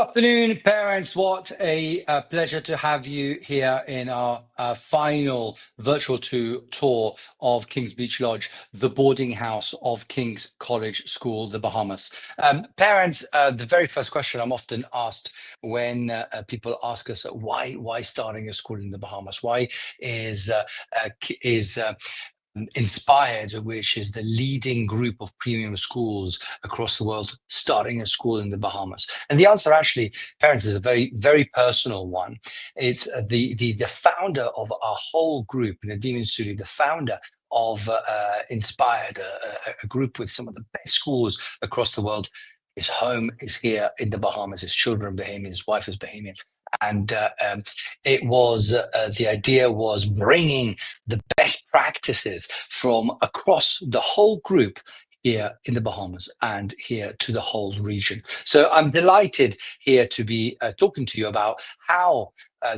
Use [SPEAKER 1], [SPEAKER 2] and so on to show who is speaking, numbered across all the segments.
[SPEAKER 1] Afternoon, parents. What a pleasure to have you here in our final virtual tour of King's Beach Lodge, the boarding house of King's College School, the Bahamas. Parents, the very first question I'm often asked when people ask us why starting a school in the Bahamas? Why is Inspired, which is the leading group of premium schools across the world, starting a school in the Bahamas? And the answer, actually, parents, is a very, very personal one. It's the founder of our whole group, Nadim Suli, the founder of Inspired, a group with some of the best schools across the world. His home is here in the Bahamas. His children are Bahamian. His wife is Bahamian. And the idea was bringing the best practices from across the whole group here in the Bahamas and here to the whole region. So I'm delighted here to be talking to you about how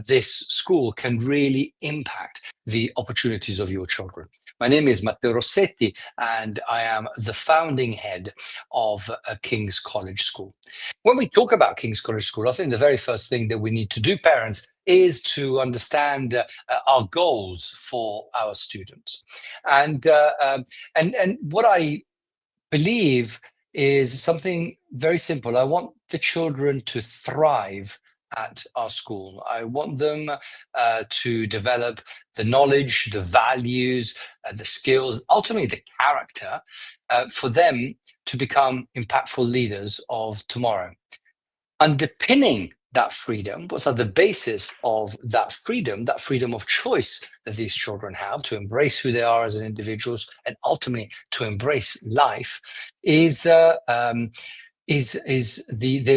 [SPEAKER 1] this school can really impact the opportunities of your children. My name is Matteo Rossetti, and I am the founding head of King's College School. When we talk about King's College School, I think the very first thing that we need to do, parents, is to understand our goals for our students. And what I believe is something very simple. I want the children to thrive at our school. I want them to develop the knowledge, the values, the skills, ultimately the character for them to become impactful leaders of tomorrow. Underpinning that freedom, what's at the basis of that freedom of choice that these children have to embrace who they are as individuals and ultimately to embrace life, is the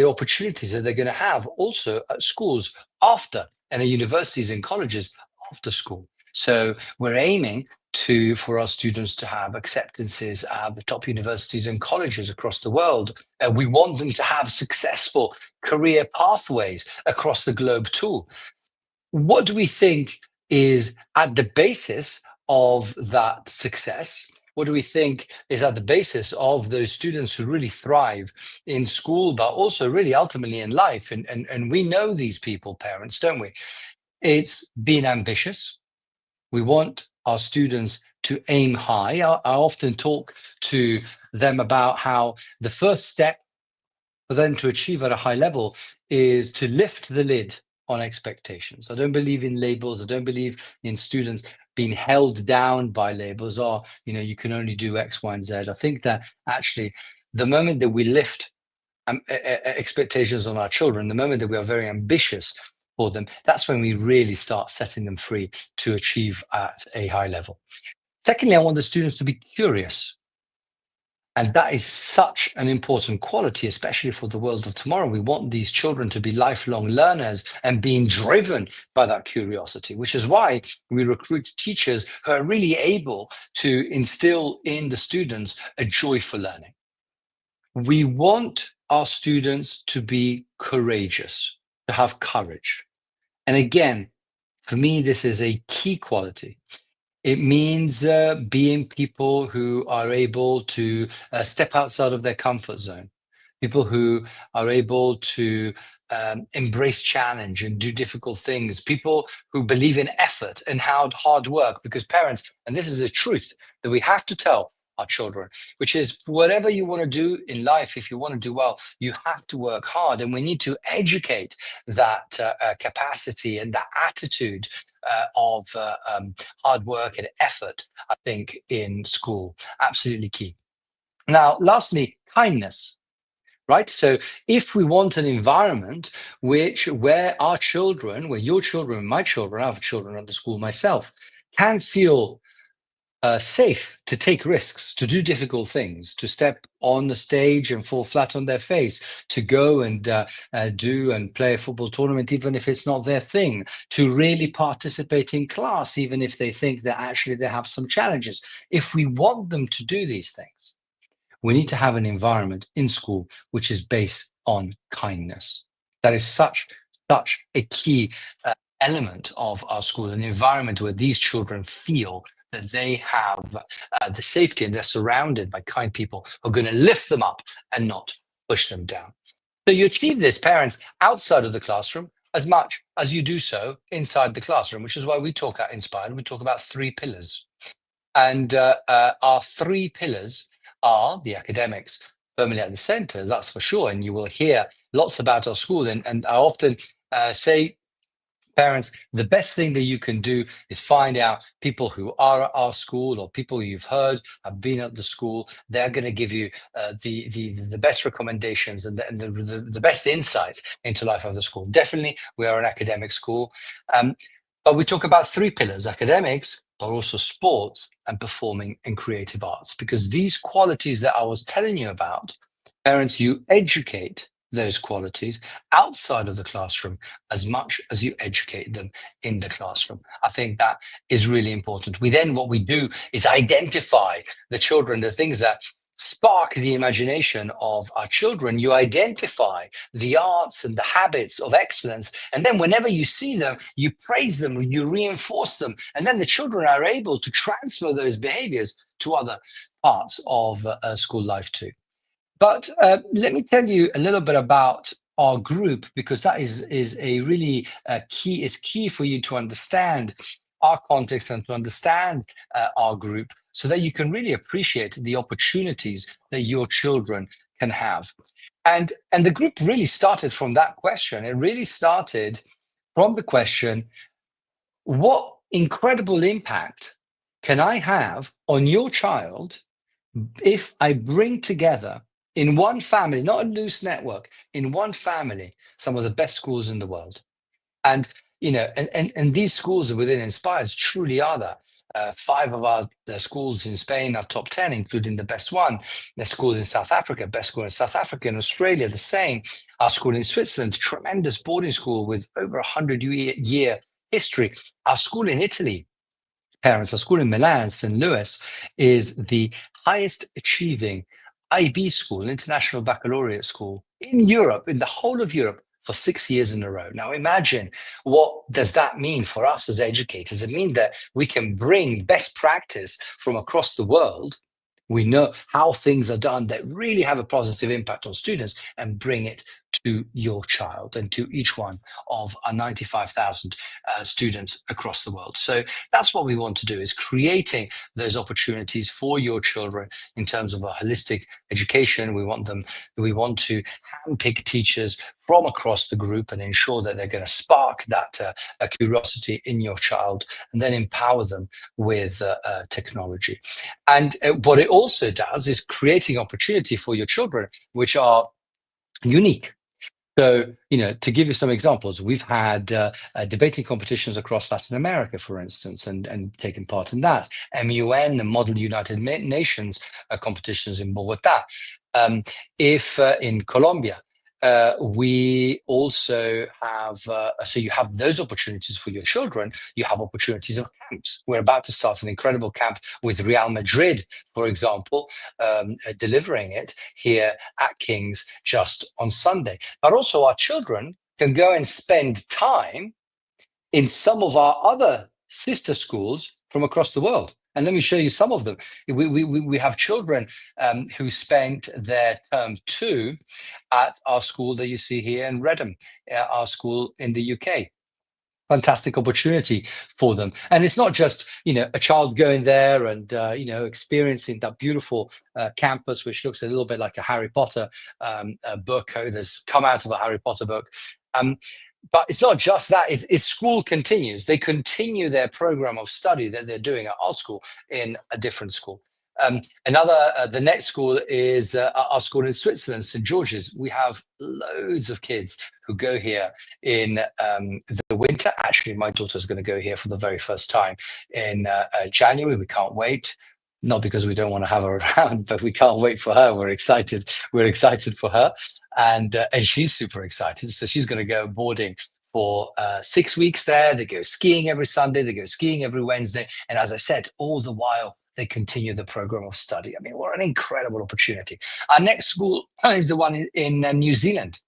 [SPEAKER 1] opportunities that they're going to have also at schools after, and at universities and colleges after school. So we're aiming for our students to have acceptances at the top universities and colleges across the world. We want them to have successful career pathways across the globe too. What do we think is at the basis of that success? What do we think is at the basis of those students who really thrive in school, but also really ultimately in life? And we know these people, parents, don't we? It's being ambitious. We want our students to aim high. I often talk to them about how the first step for them to achieve at a high level is to lift the lid on expectations. I don't believe in labels. I don't believe in students being held down by labels, or you can only do X, Y, and Z. I think that actually the moment that we lift expectations on our children, the moment that we are very ambitious for them, that's when we really start setting them free to achieve at a high level. Secondly, I want the students to be curious. And that is such an important quality, especially for the world of tomorrow. We want these children to be lifelong learners and being driven by that curiosity, which is why we recruit teachers who are really able to instill in the students a joy for learning. We want our students to be courageous, to have courage. And again, for me, this is a key quality. It means being people who are able to step outside of their comfort zone, people who are able to embrace challenge and do difficult things, people who believe in effort and hard work. Because parents, and this is the truth that we have to tell our children, which is whatever you want to do in life, if you want to do well, you have to work hard. And we need to educate that capacity and that attitude of hard work and effort, I think, in school. Absolutely key. Now, lastly, kindness. Right. So if we want an environment where our children, where your children, my children, I have children at the school myself, can feel safe to take risks, to do difficult things, to step on the stage and fall flat on their face, to go and do and play a football tournament, even if it's not their thing, to really participate in class, even if they think that actually they have some challenges. If we want them to do these things, we need to have an environment in school which is based on kindness. That is such a key element of our school, an environment where these children feel that they have the safety and they're surrounded by kind people who are going to lift them up and not push them down. So you achieve this, parents, outside of the classroom as much as you do so inside the classroom, which is why we talk at Inspired. We talk about three pillars. And our three pillars are the academics firmly at the center, that's for sure. And you will hear lots about our school. And I often say, parents, the best thing that you can do is find out people who are at our school or people you've heard have been at the school. They're going to give you the best recommendations and the best insights into life of the school. Definitely, we are an academic school. Um, but we talk about three pillars: academics, but also sports and performing and creative arts, because these qualities that I was telling you about, parents, you educate those qualities outside of the classroom as much as you educate them in the classroom. I think that is really important. What we do is identify the children, the things that spark the imagination of our children. You identify the arts and the habits of excellence. And then whenever you see them, you praise them, you reinforce them. And then the children are able to transfer those behaviors to other parts of school life too. But let me tell you a little bit about our group, because that is a really key. It's key for you to understand our context and to understand our group, so that you can really appreciate the opportunities that your children can have. And the group really started from that question. It really started from the question: what incredible impact can I have on your child if I bring together in one family, not a loose network, in one family, some of the best schools in the world? And and these schools within Inspired truly are that. Five of our the schools in Spain are top 10, including the best one. The schools in South Africa, best school in South Africa, in Australia, the same. Our school in Switzerland, tremendous boarding school with over 100-year history. Our school in Italy, parents, our school in Milan, St. Louis, is the highest achieving IB school, International Baccalaureate School, in Europe, in the whole of Europe, for 6 years in a row. Now imagine, what does that mean for us as educators? It means that we can bring best practice from across the world. We know how things are done that really have a positive impact on students, and bring it to your child and to each one of our 95,000 students across the world. So that's what we want to do, is creating those opportunities for your children in terms of a holistic education. We want to handpick teachers from across the group and ensure that they're going to spark that curiosity in your child, and then empower them with technology. And what it also does is creating opportunity for your children, which are unique. So, to give you some examples, we've had debating competitions across Latin America, for instance, and taken part in that. MUN, the Model United Nations competitions in Bogota. If in Colombia, we also have, so you have those opportunities for your children. You have opportunities of camps. We're about to start an incredible camp with Real Madrid, for example, delivering it here at King's just on Sunday. But also our children can go and spend time in some of our other sister schools from across the world. And let me show you some of them. We have children who spent their term two at our school that you see here in Redham, our school in the UK. Fantastic opportunity for them. And it's not just, a child going there and, experiencing that beautiful campus, which looks a little bit like a Harry Potter book that's come out of a Harry Potter book. But it's not just that. It's school continues. They continue their program of study that they're doing at our school in a different school. The next school is our school in Switzerland, St. George's. We have loads of kids who go here in the winter. Actually, my daughter's going to go here for the very first time in January. We can't wait. Not because we don't want to have her around, but we can't wait for her. We're excited. We're excited for her, and she's super excited. So she's going to go boarding for 6 weeks there. They go skiing every Sunday. They go skiing every Wednesday. And as I said, all the while they continue the program of study. I mean, what an incredible opportunity. Our next school is the one in New Zealand.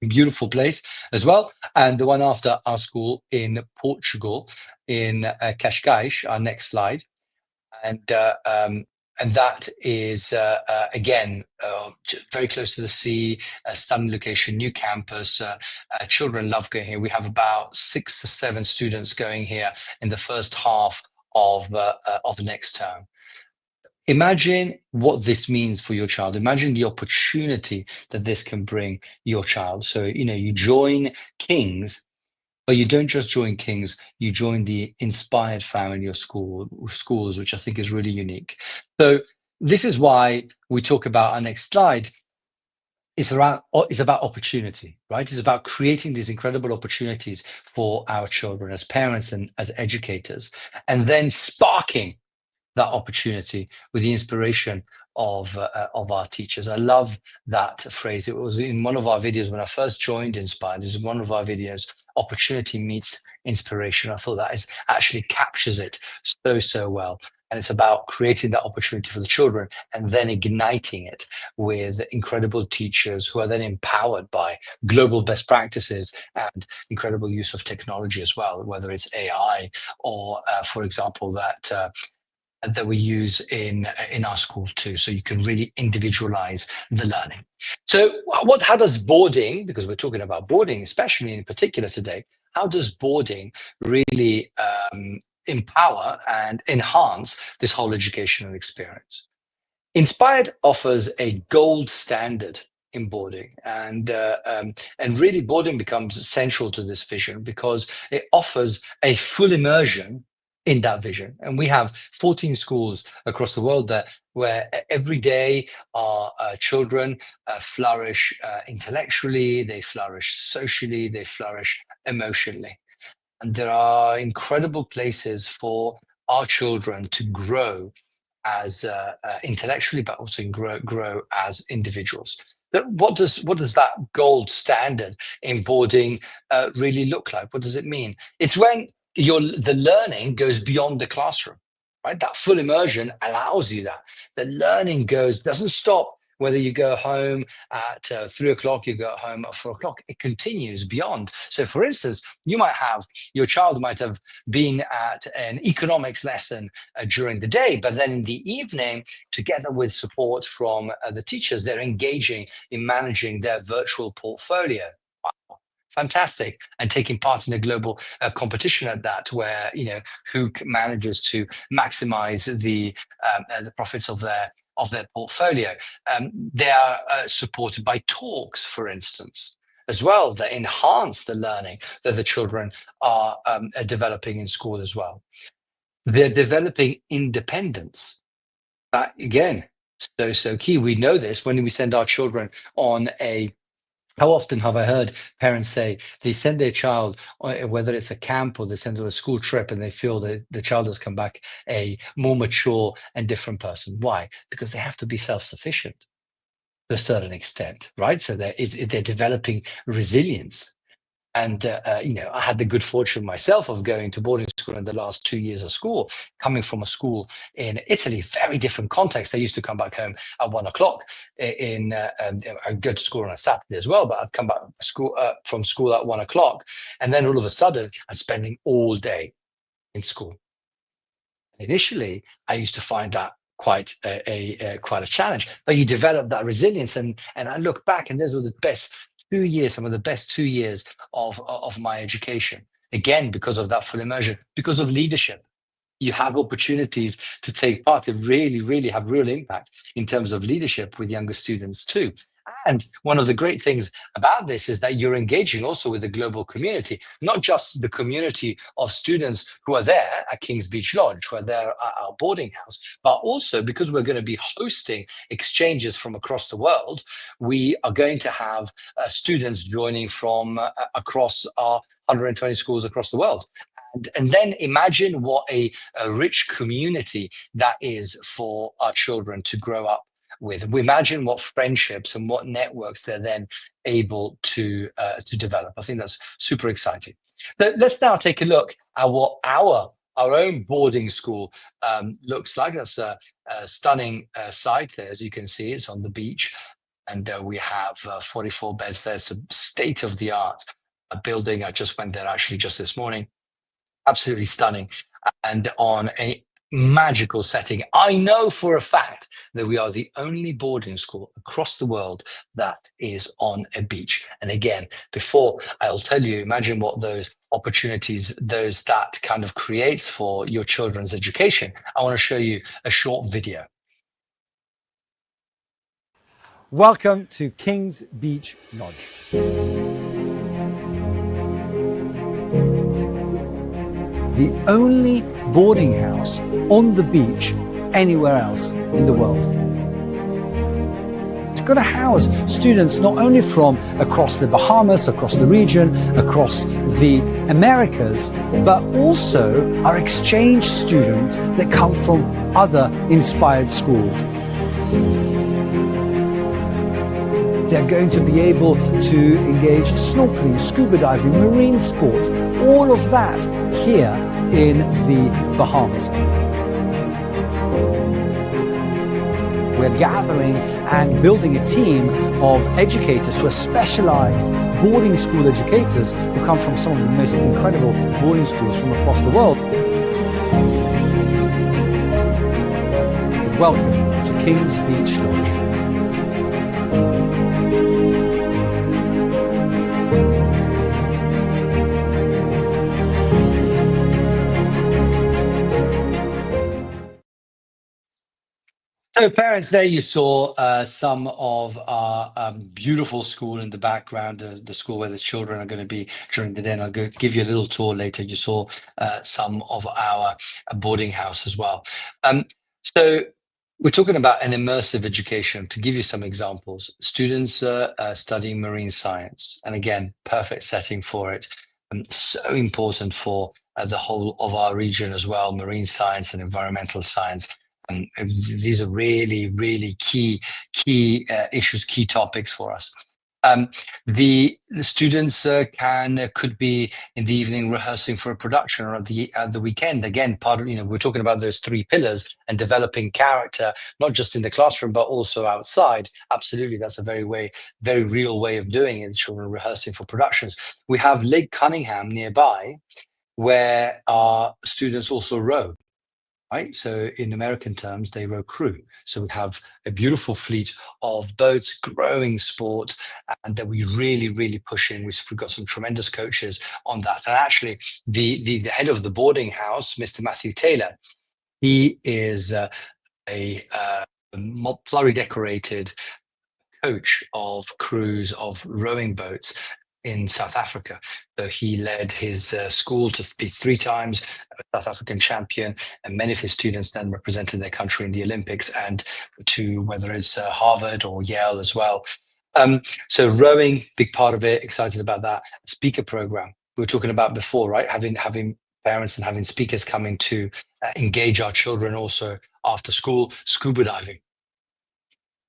[SPEAKER 1] Beautiful place as well. And the one after our school in Portugal, in Cascais, our next slide. And And that is, again, very close to the sea, a stunning location, new campus. Children love going here. We have about 6 to 7 students going here in the first half of next term. Imagine what this means for your child. Imagine the opportunity that this can bring your child. So, you join Kings, but you don't just join Kings, you join the inspired family in your schools, which I think is really unique. So this is why we talk about our next slide. It's about opportunity, right? It's about creating these incredible opportunities for our children as parents and as educators, and then sparking that opportunity with the inspiration of our teachers. I love that phrase. It was in one of our videos when I first joined Inspired. This is one of our videos, opportunity meets inspiration. I thought that is actually captures it so well. And it's about creating that opportunity for the children and then igniting it with incredible teachers who are then empowered by global best practices and incredible use of technology as well, whether it's AI or, for example, that we use in our school too, so you can really individualize the learning. So how does boarding, because we're talking about boarding especially in particular today, how does boarding really empower and enhance this whole educational experience? Inspired offers a gold standard in boarding, and really boarding becomes central to this vision because it offers a full immersion in that vision. And we have 14 schools across the world where every day our children flourish intellectually, they flourish socially, they flourish emotionally. And there are incredible places for our children to grow as intellectually, but also grow as individuals. But what does that gold standard in boarding really look like? What does it mean? It's when the learning goes beyond the classroom, right? That full immersion allows you that. The learning doesn't stop whether you go home at 3 o'clock, you go home at 4 o'clock. It continues beyond. So, for instance, your child might have been at an economics lesson during the day, but then in the evening, together with support from the teachers, they're engaging in managing their virtual portfolio. Wow, fantastic. And taking part in a global competition at that, where who manages to maximize the profits of their portfolio. They are supported by talks, for instance, as well, that enhance the learning that the children are developing in school as well. They're developing independence. That, again, so key. We know this when we send our children on how often have I heard parents say they send their child, whether it's a camp or they send them a school trip, and they feel that the child has come back a more mature and different person? Why? Because they have to be self-sufficient to a certain extent, right? So they're developing resilience. And I had the good fortune myself of going to boarding school in the last 2 years of school, coming from a school in Italy, very different context. I used to come back home at 1 o'clock. I'd go to school on a Saturday as well, but I'd come back from school at 1 o'clock, and then all of a sudden, I'm spending all day in school. Initially, I used to find that quite a challenge, but you develop that resilience, and I look back, and those were the best 2 years, some of the best 2 years of my education. Again, because of that full immersion, because of leadership. You have opportunities to take part and really have real impact in terms of leadership with younger students too. And one of the great things about this is that you're engaging also with the global community, not just the community of students who are there at Kings Beach Lodge, who are there at our boarding house, but also because we're going to be hosting exchanges from across the world, we are going to have students joining from across our 120 schools across the world. And then imagine what a rich community that is for our children to grow up with. We imagine what friendships and what networks they're then able to develop. I think that's super exciting. But let's now take a look at what our own boarding school looks like. That's a stunning site there, as you can see. It's on the beach, and we have 44 beds there. It's a state-of-the-art building. I just went there actually just this morning. Absolutely stunning, and on magical setting. I know for a fact that we are the only boarding school across the world that is on a beach. And again, before I'll tell you, imagine what those opportunities, those that kind of creates for your children's education. I want to show you a short video.
[SPEAKER 2] Welcome to King's Beach Lodge. The only boarding house on the beach anywhere else in the world. It's going to house students not only from across the Bahamas, across the region, across the Americas, but also our exchange students that come from other inspired schools. They're going to be able to engage snorkeling, scuba diving, marine sports, all of that here in the Bahamas. We're gathering and building a team of educators who are specialized boarding school educators who come from some of the most incredible boarding schools from across the world. Welcome to King's Beach Lodge.
[SPEAKER 1] So, parents, there you saw some of our beautiful school in the background, the school where the children are going to be during the day. And I'll give you a little tour later. You saw some of our boarding house as well. So, we're talking about an immersive education. To give you some examples, students studying marine science. And again, perfect setting for it. So important for the whole of our region as well, marine science and environmental science. And these are really, really key issues, key topics for us. The students could be in the evening rehearsing for a production, or at the weekend. Again, part of, we're talking about those three pillars and developing character, not just in the classroom but also outside. Absolutely, that's a very real way of doing it. Children rehearsing for productions. We have Lake Cunningham nearby, where our students also row. Right, so in American terms, they row crew. So we have a beautiful fleet of boats, growing sport, and that we really push in. We've got some tremendous coaches on that. And actually, the head of the boarding house, Mr. Matthew Taylor, he is a pluri-decorated coach of crews of rowing boats in South Africa. So he led his school to be 3 times a South African champion, and many of his students then represented their country in the Olympics and to whether it's Harvard or Yale as well. So rowing, big part of it, excited about that. Speaker program we were talking about before, right? Having parents and having speakers coming to engage our children also after school. Scuba diving,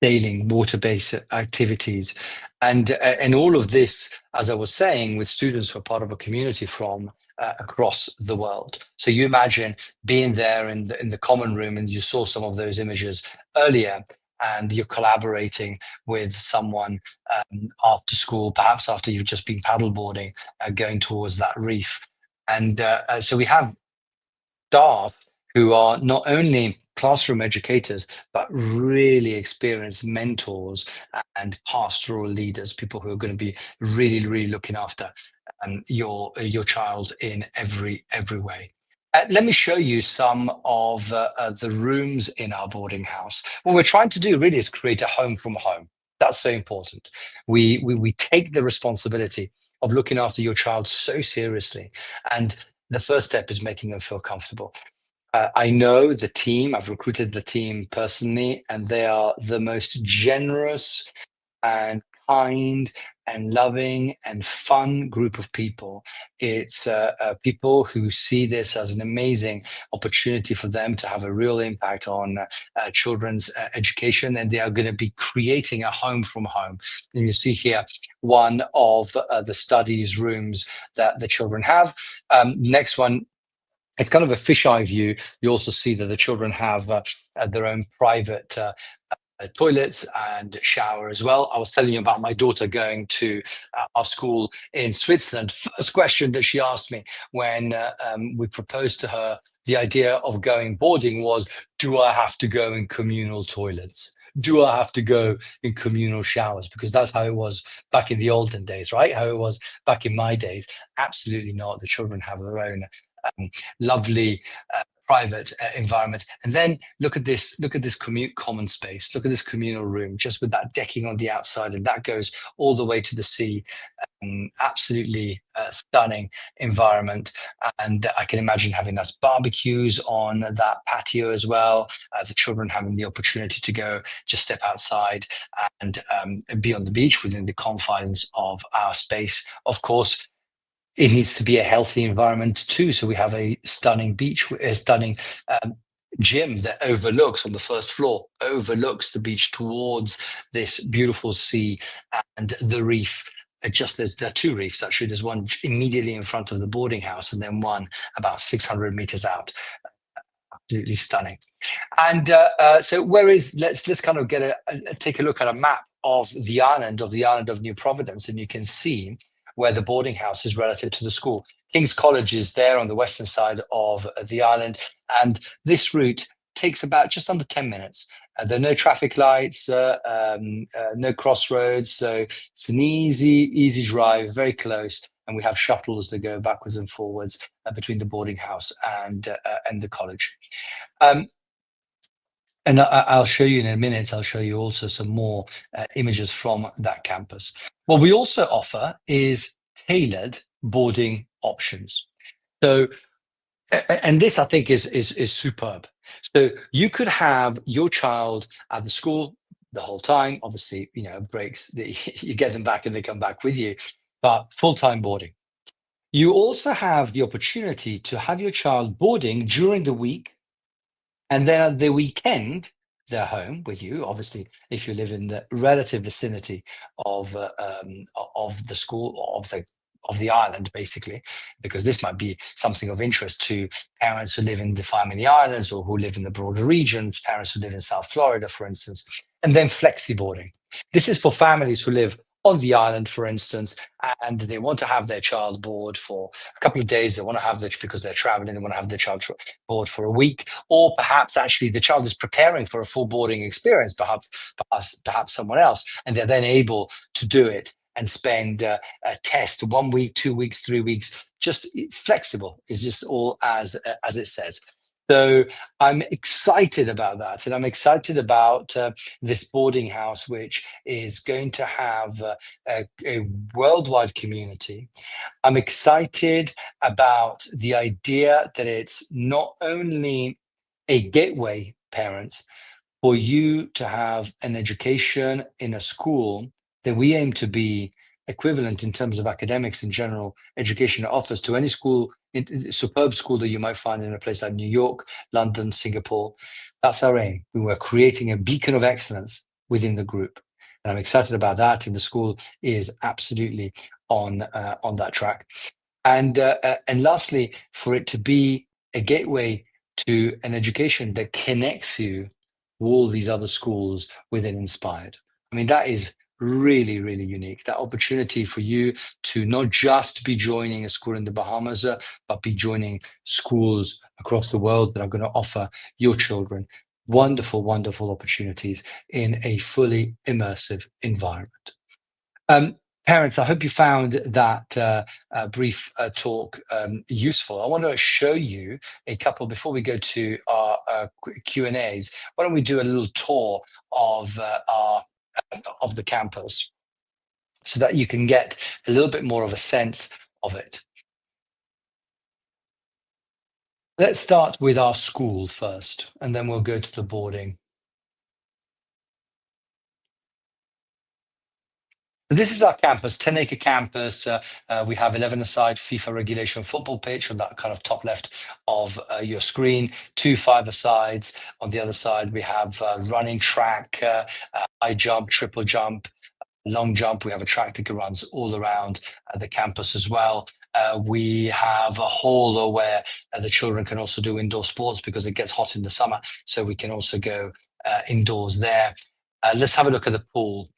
[SPEAKER 1] sailing, water-based activities, and all of this, as I was saying, with students who are part of a community from across the world. So you imagine being there in the common room, and you saw some of those images earlier, and you're collaborating with someone after school, perhaps after you've just been paddleboarding, going towards that reef. And so we have staff who are not only classroom educators, but really experienced mentors and pastoral leaders, people who are going to be really looking after your child in every way. Let me show you some of the rooms in our boarding house. What we're trying to do really is create a home from home. That's so important. We take the responsibility of looking after your child so seriously, and the first step is making them feel comfortable. I know the team, I've recruited the team personally, and they are the most generous and kind and loving and fun group of people. It's people who see this as an amazing opportunity for them to have a real impact on children's education, and they are going to be creating a home from home. And you see here one of the studies rooms that the children have. Next one, it's kind of a fisheye view. You also see that the children have their own private toilets and shower as well. I was telling you about my daughter going to our school in Switzerland. First question that she asked me when we proposed to her the idea of going boarding was, do I have to go in communal toilets? Do I have to go in communal showers? Because that's how it was back in the olden days, right? How it was back in my days. Absolutely not. The children have their own lovely private environment. And then look at this common space. Look at this communal room, just with that decking on the outside, and that goes all the way to the sea. Absolutely stunning environment. And I can imagine having nice barbecues on that patio as well. The children having the opportunity to go just step outside and be on the beach within the confines of our space. Of course, it needs to be a healthy environment too. So we have a stunning beach, a stunning gym that overlooks on the first floor, overlooks the beach towards this beautiful sea and the reef. There are two reefs actually. There's one immediately in front of the boarding house, and then one about 600 meters out. Absolutely stunning. And so, let's kind of take a look at a map of the island of New Providence, and you can see where the boarding house is relative to the school. King's College is there on the western side of the island, and this route takes about just under 10 minutes. There are no traffic lights, no crossroads, so it's an easy drive, very close. And we have shuttles that go backwards and forwards between the boarding house and the college. And I'll show you in a minute, I'll show you also some more images from that campus. What we also offer is tailored boarding options. So, and this I think is superb. So you could have your child at the school the whole time. Obviously, breaks, you get them back and they come back with you, but full-time boarding. You also have the opportunity to have your child boarding during the week, and then at the weekend, they're home with you. Obviously, if you live in the relative vicinity of the school, or of the island, basically, because this might be something of interest to parents who live in the Family Islands or who live in the broader regions, parents who live in South Florida, for instance. And then flexi boarding. This is for families who live on the island, for instance, and they want to have their child board for a couple of days. They want to have because they're traveling, they want to have their child board for a week, or perhaps actually the child is preparing for a full boarding experience, perhaps someone else, and they're then able to do it and spend a test 1 week, 2 weeks, 3 weeks, just flexible. Is just all as it says. So I'm excited about that, and I'm excited about this boarding house, which is going to have a worldwide community. I'm excited about the idea that it's not only a gateway, parents, for you to have an education in a school that we aim to be equivalent in terms of academics and general education it offers to any school, superb school that you might find in a place like New York, London, Singapore. That's our aim. We were creating a beacon of excellence within the group. And I'm excited about that. And the school is absolutely on that track. And lastly, for it to be a gateway to an education that connects you to all these other schools within Inspired. I mean, that is really, really unique. That opportunity for you to not just be joining a school in the Bahamas, but be joining schools across the world that are going to offer your children wonderful, wonderful opportunities in a fully immersive environment. Parents, I hope you found that brief talk useful. I want to show you a couple, before we go to our Q&As, why don't we do a little tour of the campus so that you can get a little bit more of a sense of it. Let's start with our school first, and then we'll go to the boarding. This is our campus, 10-acre campus. We have 11-a-side FIFA regulation football pitch on that kind of top left of your screen, 2 5-a-sides. On the other side, we have running track, high jump, triple jump, long jump. We have a track that runs all around the campus as well. We have a hall where the children can also do indoor sports because it gets hot in the summer. So we can also go indoors there. Let's have a look at the pool.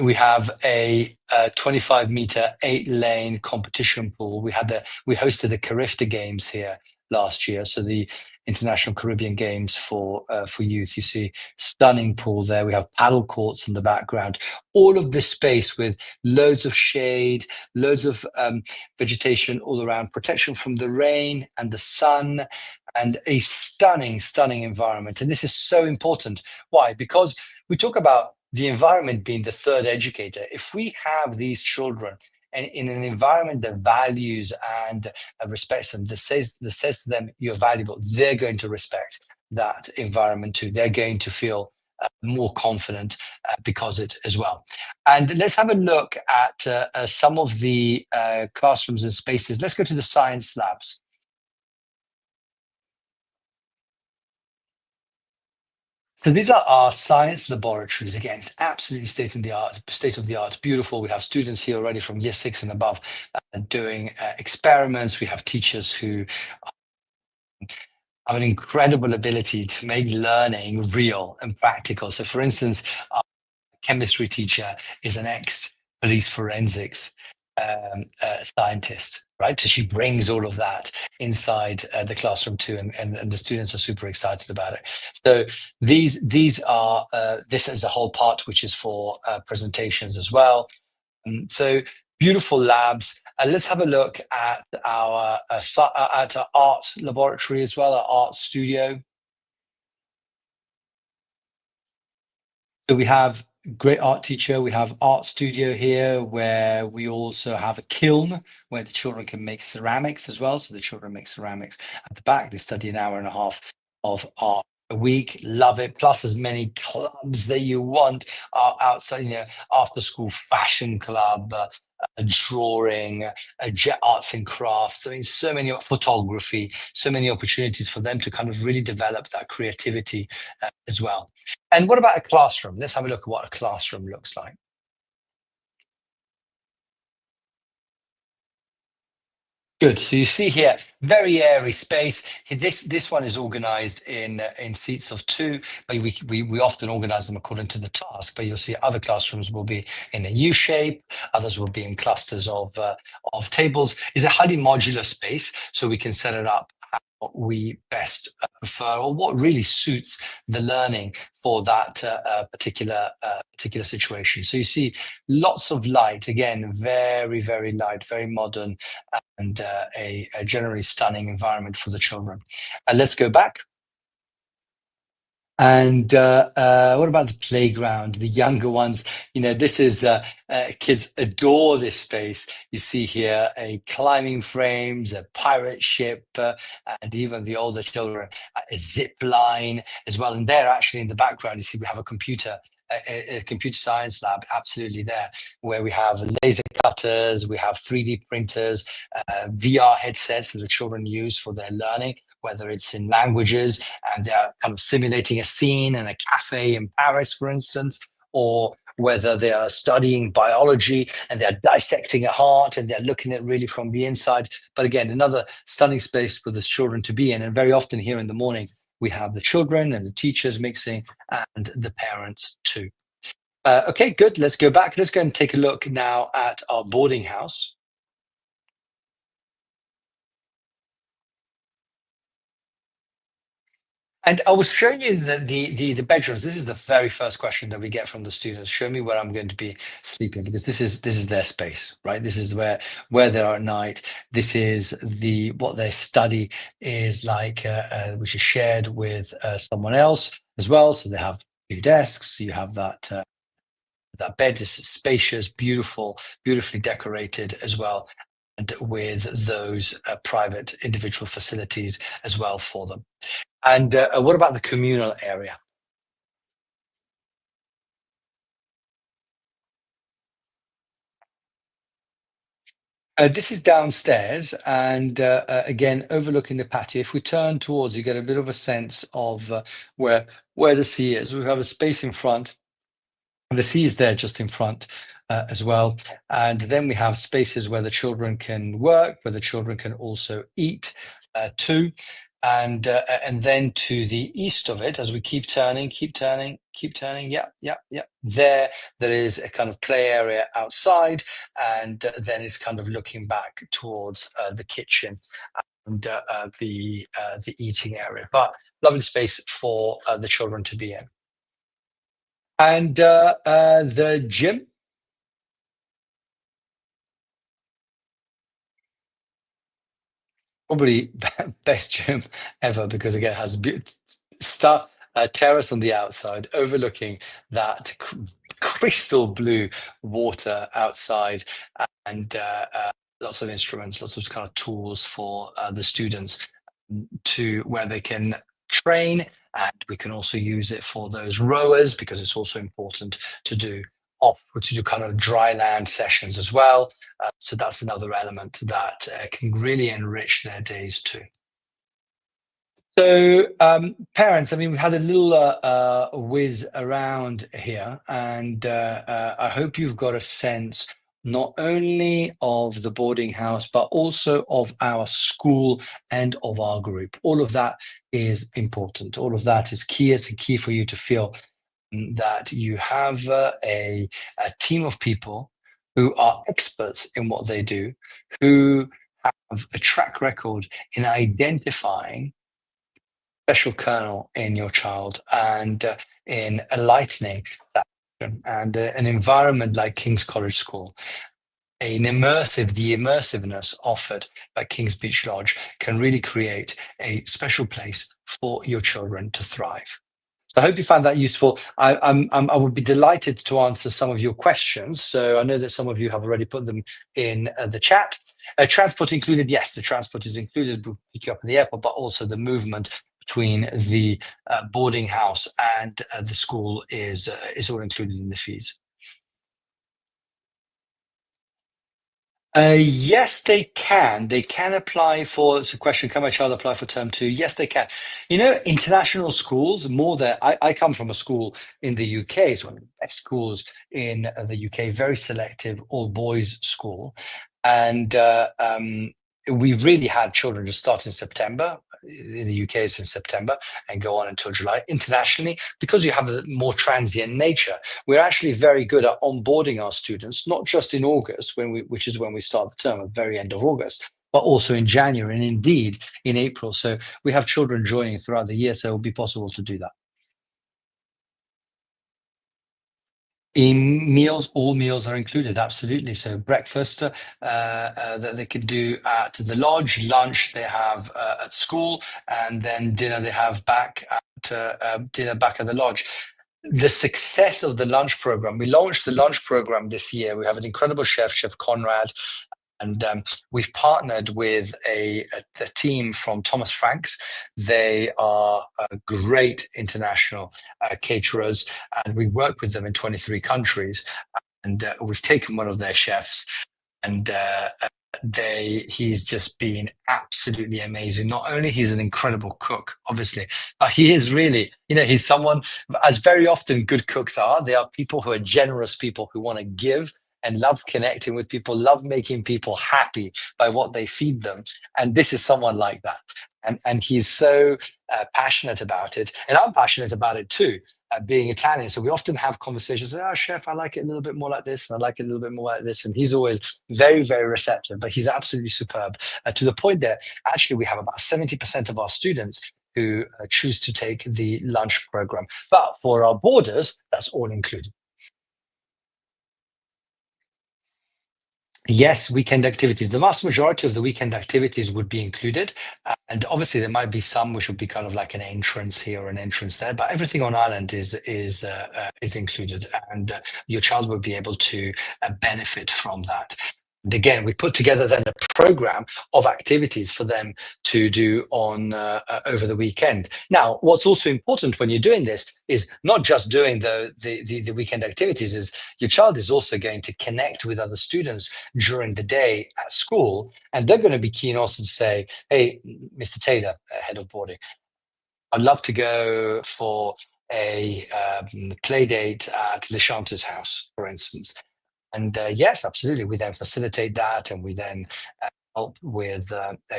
[SPEAKER 1] We have a 25-meter, 8-lane competition pool. We hosted the Carifta Games here last year, so the International Caribbean Games for youth. You see, stunning pool there. We have paddle courts in the background. All of this space with loads of shade, loads of vegetation all around, protection from the rain and the sun, and a stunning, stunning environment. And this is so important. Why? Because we talk about the environment being the third educator. If we have these children and in an environment that values and respects them, that says to them, you're valuable, they're going to respect that environment too. They're going to feel more confident because it as well. And let's have a look at some of the classrooms and spaces. Let's go to the science labs. So these are our science laboratories. Again, it's absolutely state of the art, beautiful. We have students here already from year 6 and above doing experiments. We have teachers who have an incredible ability to make learning real and practical. So for instance, our chemistry teacher is an ex-police forensics scientist, right? So she brings all of that inside the classroom too, and the students are super excited about it. So these are this is a whole part which is for presentations as well. So beautiful labs. Let's have a look at our art laboratory as well, our art studio. So we have great art teacher. We have art studio here where we also have a kiln where the children can make ceramics as well. So the children make ceramics at the back. They study an hour and a half of art a week. Love it. Plus as many clubs that you want outside, after school fashion club, a drawing, arts and crafts. I mean, so many photography, so many opportunities for them to kind of really develop that creativity as well. And what about a classroom? Let's have a look at what a classroom looks like. Good. So you see here, very airy space. This one is organized in seats of 2, but we often organize them according to the task. But you'll see other classrooms will be in a U shape. Others will be in clusters of tables. It's a highly modular space, so we can set it up what we best prefer, or what really suits the learning for that particular situation. So you see lots of light, again, very, very light, very modern, and a generally stunning environment for the children. Let's go back. And what about the playground? The younger ones, this is kids adore this space. You see here a climbing frames, a pirate ship, and even the older children, a zip line as well. And there, actually, in the background, you see we have a computer science lab, absolutely there, where we have laser cutters, we have 3D printers, VR headsets that the children use for their learning, whether it's in languages and they're kind of simulating a scene in a cafe in Paris, for instance, or whether they are studying biology and they're dissecting a heart and they're looking at really from the inside. But again, another stunning space for the children to be in. And very often here in the morning, we have the children and the teachers mixing and the parents too. Okay, good. Let's go back. Let's go and take a look now at our boarding house. And I was showing you the bedrooms. This is the very first question that we get from the students. Show me where I'm going to be sleeping, because this is their space, right? This is where they are at night. This is what their study is like, which is shared with someone else as well. So they have 2 desks. You have that bed is spacious, beautiful, beautifully decorated as well, and with those private individual facilities as well for them. And what about the communal area? This is downstairs, and again, overlooking the patio. If we turn towards, you get a bit of a sense of where the sea is. We have a space in front, and the sea is there just in front as well. And then we have spaces where the children can work, where the children can also eat too. and then to the east of it, as we keep turning, keep turning. Yeah, yeah, yeah. There is a kind of play area outside, and then it's kind of looking back towards the kitchen and the eating area. But lovely space for the children to be in. And the gym. Probably best gym ever because again it has star terrace on the outside overlooking that crystal blue water outside and lots of instruments, lots of kind of tools for the students to where they can train, and we can also use it for those rowers because it's also important to do to do kind of dry land sessions as well. So that's another element that can really enrich their days too. So, parents, I mean, we've had a little whiz around here, and I hope you've got a sense not only of the boarding house, but also of our school and of our group. All of that is important. All of that is key. It's key for you to feel that you have a team of people who are experts in what they do, who have a track record in identifying special kernel in your child and in enlightening that and an environment like King's College School, the immersiveness offered by King's Beach Lodge can really create a special place for your children to thrive. So I hope you found that useful. I would be delighted to answer some of your questions. So I know that some of you have already put them in the chat. Transport included? Yes, the transport is included. We'll pick you up at the airport, but also the movement between the boarding house and the school is all included in the fees. Yes, they can. They can apply for. It's a question. Can my child apply for term two? Yes, they can. You know, international schools. More than I come from a school in the UK. It's one of the best schools in the UK. Very selective, all boys school, and we really had children just start in September. In the UK, it's in September and go on until July. Internationally, because you have a more transient nature, we're actually very good at onboarding our students, not just in August, which is when we start the term, at the very end of August, but also in January and indeed in April. So we have children joining throughout the year, so it will be possible to do that. In meals, all meals are included, absolutely. So breakfast that they could do at the lodge, lunch they have at school, and then dinner they have back at dinner back at the lodge. The success of the lunch program, we launched the lunch program this year. We have an incredible chef, Chef Conrad, and we've partnered with a team from Thomas Franks. They are great international caterers, and we work with them in 23 countries. And we've taken one of their chefs, and he's just been absolutely amazing. Not only he's an incredible cook, obviously, but he is really, he's someone, as very often good cooks are, they are people who are generous, people who want to give and love connecting with people, love making people happy by what they feed them. And this is someone like that. And he's so passionate about it. And I'm passionate about it too, being Italian. So we often have conversations, oh, chef, I like it a little bit more like this, and I like it a little bit more like this. And he's always very, very receptive, but he's absolutely superb to the point that actually we have about 70% of our students who choose to take the lunch program. But for our boarders, that's all included. Yes, weekend activities. The vast majority of the weekend activities would be included. And obviously there might be some which would be kind of like an entrance here or an entrance there, but everything on island is included, and your child will be able to benefit from that. And again, we put together then a program of activities for them to do on over the weekend. Now, what's also important when you're doing this is not just doing the weekend activities, is your child is also going to connect with other students during the day at school, and they're going to be keen also to say, hey, Mr. Taylor, head of boarding, I'd love to go for a play date at Lishanta's house, for instance. And yes, absolutely. We then facilitate that, and we then help with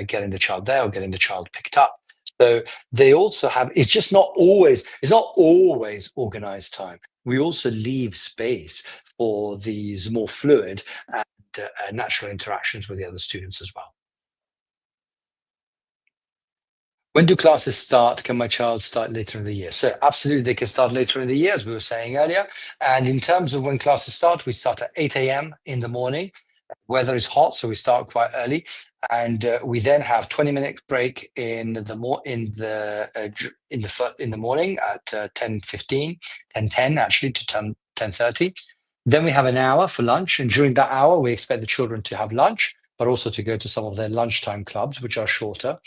[SPEAKER 1] getting the child there or getting the child picked up. So they also have, it's not always organized time. We also leave space for these more fluid and natural interactions with the other students as well. When do classes start? Can my child start later in the year? So absolutely, they can start later in the year, as we were saying earlier. And in terms of when classes start, we start at 8 a.m. in the morning. Weather is hot, so we start quite early, and we then have 20-minute break in the in the morning at 10:15, 10:10 actually to 10:30. Then we have an hour for lunch, and during that hour, we expect the children to have lunch, but also to go to some of their lunchtime clubs, which are shorter,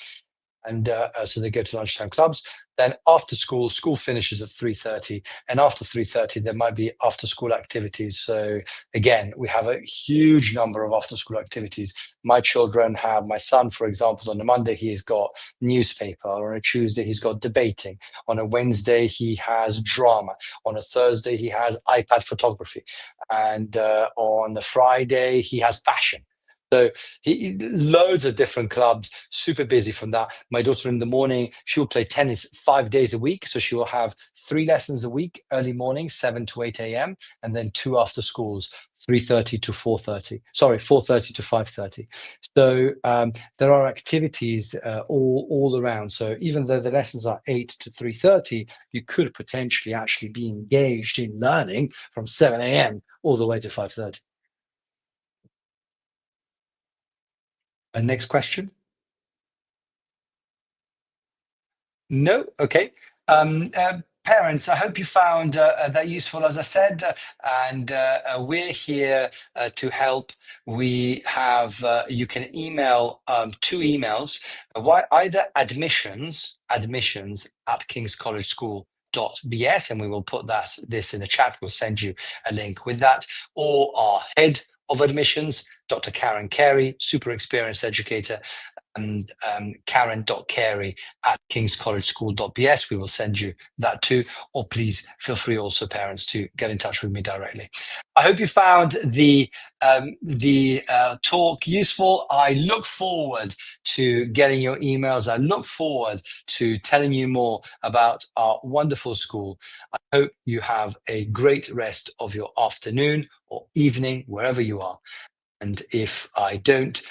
[SPEAKER 1] and so they go to lunchtime clubs. Then after school, school finishes at 3:30, and after 3:30 there might be after school activities. So again, we have a huge number of after school activities. My children have, my son for example, on a Monday he's got newspaper, on a Tuesday he's got debating, on a Wednesday he has drama, on a Thursday he has iPad photography, and on a Friday he has fashion. So loads of different clubs, super busy from that. My daughter in the morning, she will play tennis 5 days a week. So she will have 3 lessons a week, early morning, 7 to 8 a.m., and then 2 after schools, 3:30 to 4:30. Sorry, 4:30 to 5:30. So there are activities all around. So even though the lessons are 8 to 3:30, you could potentially actually be engaged in learning from 7 a.m. all the way to 5:30. Next question. No? Okay. Parents, I hope you found that useful, as I said, and we're here to help. You can email 2 emails, either admissions at kingscollegeschool.bs, and we will put this in the chat. We'll send you a link with that, or our head of admissions, Dr. Karen Carey, super experienced educator, and karen.carey at kingscollegeschool.bs. We will send you that too, or please feel free also, parents, to get in touch with me directly. I hope you found the talk useful. I look forward to getting your emails. I look forward to telling you more about our wonderful school. I hope you have a great rest of your afternoon or evening, wherever you are. And if I don't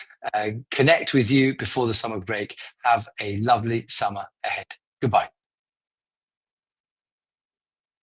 [SPEAKER 1] connect with you before the summer break, have a lovely summer ahead. Goodbye.